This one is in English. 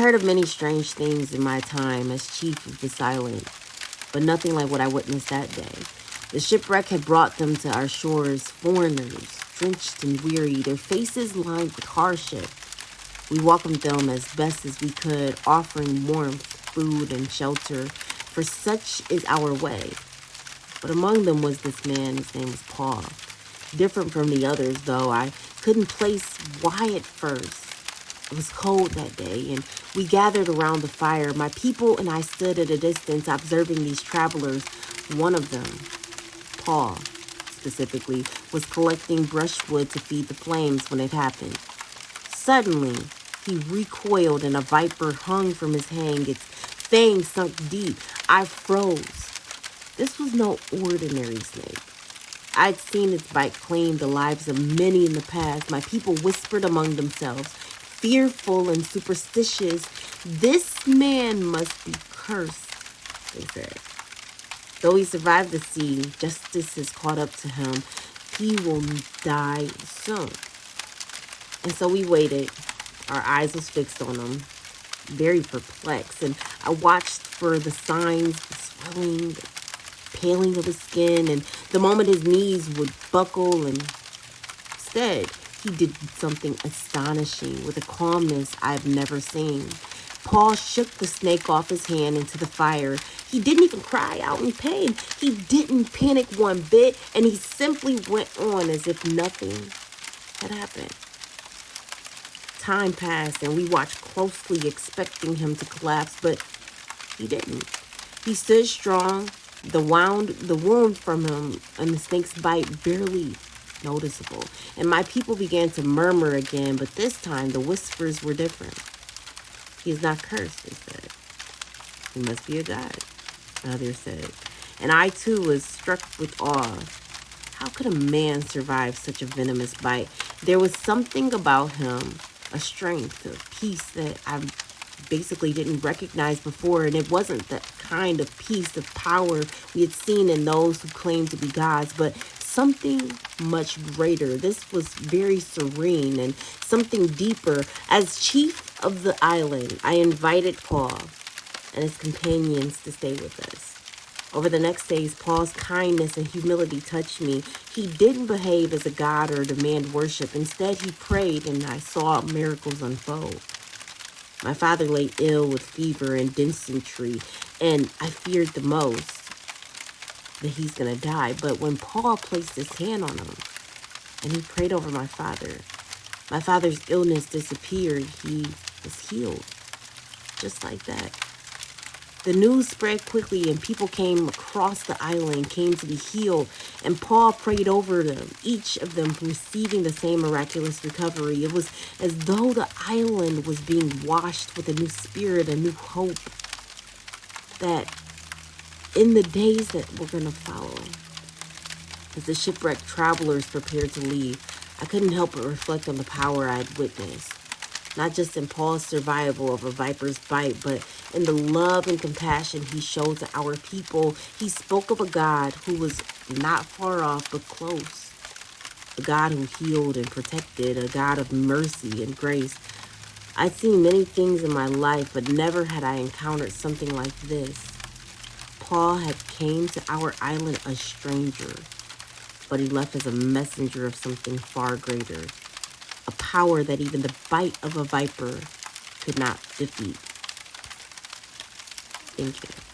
heard of many strange things in my time as chief of this island, but nothing like what I witnessed that day. The shipwreck had brought them to our shores, foreigners, drenched and weary, their faces lined with hardship. We welcomed them as best as we could, offering warmth, food, and shelter, for such is our way. But among them was this man, his name was Paul. Different from the others, though, I couldn't place why at first. It was cold that day, and we gathered around the fire. My people and I stood at a distance observing these travelers. One of them, Paul, specifically, was collecting brushwood to feed the flames when it happened. Suddenly, he recoiled and a viper hung from his hang, its fangs sunk deep. I froze. This was no ordinary snake. I'd seen its bite claim the lives of many in the past. My people whispered among themselves, fearful and superstitious. This man must be cursed, they said. Though he survived the sea, justice has caught up to him. He will die soon. And so we waited. Our eyes was fixed on him, very perplexed. And I watched for the signs, the swelling, the paling of his skin, and the moment his knees would buckle. And instead, he did something astonishing with a calmness I've never seen. Paul shook the snake off his hand into the fire. He didn't even cry out in pain. He didn't panic one bit, and he simply went on as if nothing had happened. Time passed, and we watched closely, expecting him to collapse, but he didn't. He stood strong, the wound from him and the snake's bite barely noticeable. And my people began to murmur again, but this time the whispers were different. He is not cursed, they said. He must be a god, others said. And I, too, was struck with awe. How could a man survive such a venomous bite? There was something about him, a strength, a peace that I basically didn't recognize before. And it wasn't that kind of peace, of power we had seen in those who claimed to be gods, but something much greater. This was very serene and something deeper. As chief of the island, I invited Paul and his companions to stay with us. Over the next days, Paul's kindness and humility touched me. He didn't behave as a god or demand worship. Instead, he prayed, and I saw miracles unfold. My father lay ill with fever and dysentery, and I feared the most that he's going to die. But when Paul placed his hand on him and he prayed over my father's illness disappeared. He was healed, just like that. The news spread quickly, and people came across the island, came to be healed, and Paul prayed over them, each of them receiving the same miraculous recovery. It was as though the island was being washed with a new spirit, a new hope, that in the days that were going to follow, as the shipwrecked travelers prepared to leave, I couldn't help but reflect on the power I'd witnessed. Not just in Paul's survival of a viper's bite, but in the love and compassion he showed to our people. He spoke of a God who was not far off, but close. A God who healed and protected, a God of mercy and grace. I'd seen many things in my life, but never had I encountered something like this. Paul had came to our island a stranger, but he left as a messenger of something far greater. A power that even the bite of a viper could not defeat. Thank you.